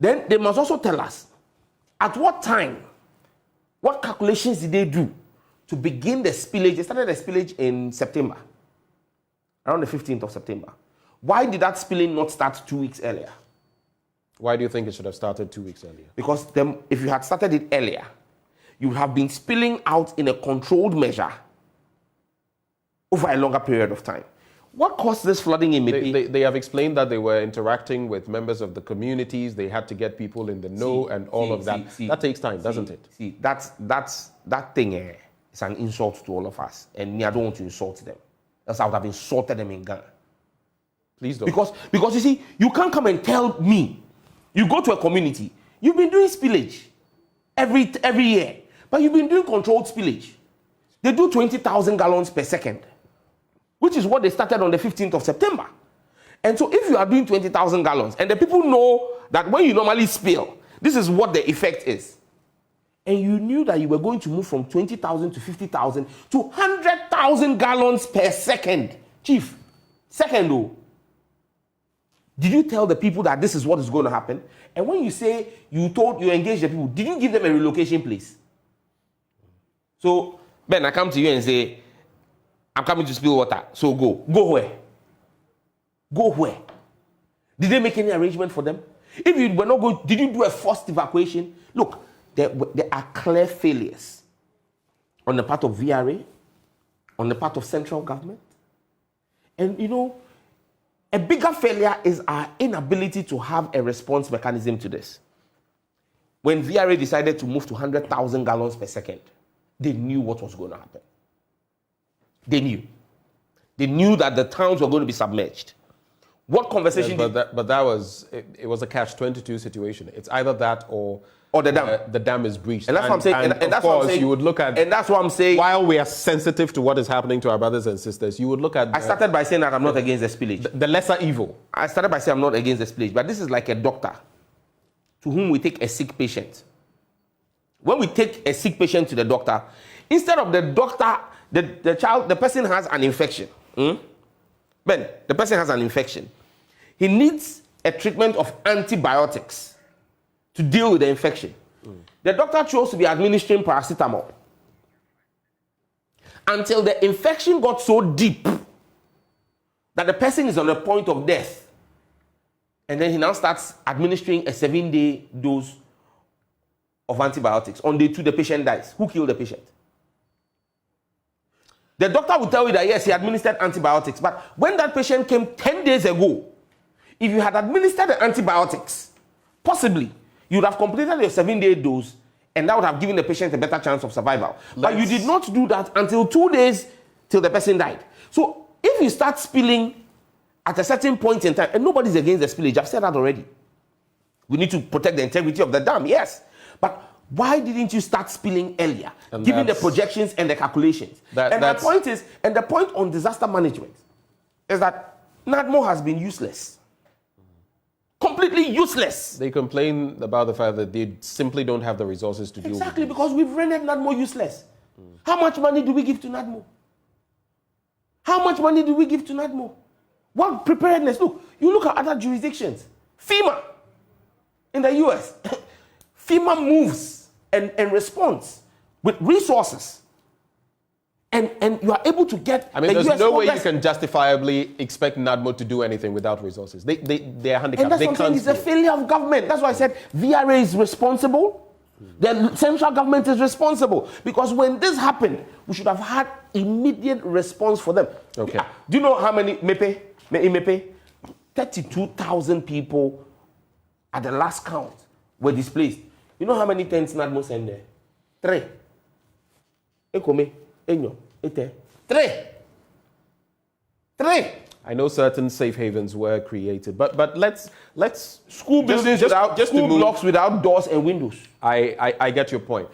Then they must also tell us at what time, what calculations did they do to begin the spillage? They started the spillage in September, around the 15th of September. Why did that spilling not start 2 weeks earlier? Why do you think it should have started 2 weeks earlier? Because if you had started it earlier, you would have been spilling out in a controlled measure over a longer period of time. What caused this flooding in Mepe? They have explained that they were interacting with members of the communities. They had to get people in the know and all of that. That takes time, doesn't it? See, that thing is an insult to all of us. And I don't want to insult them. Else I would have insulted them in Ghana. Please don't. Because you see, you can't come and tell me, you go to a community, you've been doing spillage every year, but you've been doing controlled spillage. They do 20,000 gallons per second, which is what they started on the 15th of September. And so if you are doing 20,000 gallons, and the people know that when you normally spill, this is what the effect is, and you knew that you were going to move from 20,000 to 50,000 to 100,000 gallons per second. Chief, second though, did you tell the people that this is what is going to happen? And when you say you engaged the people, did you give them a relocation place? So, Ben, I come to you and say, I'm coming to spill water, so go. Go where? Go where? Did they make any arrangement for them? If you were not going, did you do a forced evacuation? Look, there are clear failures on the part of VRA, on the part of central government. And you know, a bigger failure is our inability to have a response mechanism to this. When VRA decided to move to 100,000 gallons per second, they knew what was going to happen. They knew. They knew that the towns were going to be submerged. What conversation? Yes, but that was it was a catch-22 situation. It's either that or the dam. The dam is breached. And that's what I'm saying. And that's of what I'm course, saying. you would look at. And that's what I'm saying. While we are sensitive to what is happening to our brothers and sisters, you would look at. I started by saying that I'm not against the spillage. The lesser evil. I started by saying I'm not against the spillage, but this is like a doctor to whom we take a sick patient. When we take a sick patient to the doctor, instead of the doctor, the person has an infection. Ben, the person has an infection. He needs a treatment of antibiotics to deal with the infection. The doctor chose to be administering paracetamol until the infection got so deep that the person is on the point of death. And then he now starts administering a 7-day dose of antibiotics. On day 2, the patient dies. Who killed the patient? The doctor will tell you that yes, he administered antibiotics, but when that patient came 10 days ago, if you had administered the antibiotics, possibly you would have completed your 7-day dose, and that would have given the patient a better chance of survival. But you did not do that until 2 days till the person died. So if you start spilling at a certain point in time, and nobody's against the spillage, I've said that already. We need to protect the integrity of the dam, yes. But why didn't you start spilling earlier, given the projections and the calculations? And the point on disaster management is that NADMO has been useless. Completely useless. They complain about the fact that they simply don't have the resources to deal with it. Exactly, because we've rendered NADMO useless. How much money do we give to NADMO? How much money do we give to NADMO? What preparedness? Look, you look at other jurisdictions. FEMA in the US. FEMA moves and responds with resources. And you are able to get. I mean, there's no way you can justifiably expect NADMO to do anything without resources. They are handicapped. And that's what I'm saying. It's a failure of government. That's why I said VRA is responsible. The central government is responsible. Because when this happened, we should have had immediate response for them. Okay. Do you know how many in Mepe? 32,000 people at the last count were displaced. You know how many tents NADMO sent there? 3. Ekome. Three. I know certain safe havens were created, but let's school buildings without school blocks without doors and windows. I get your point.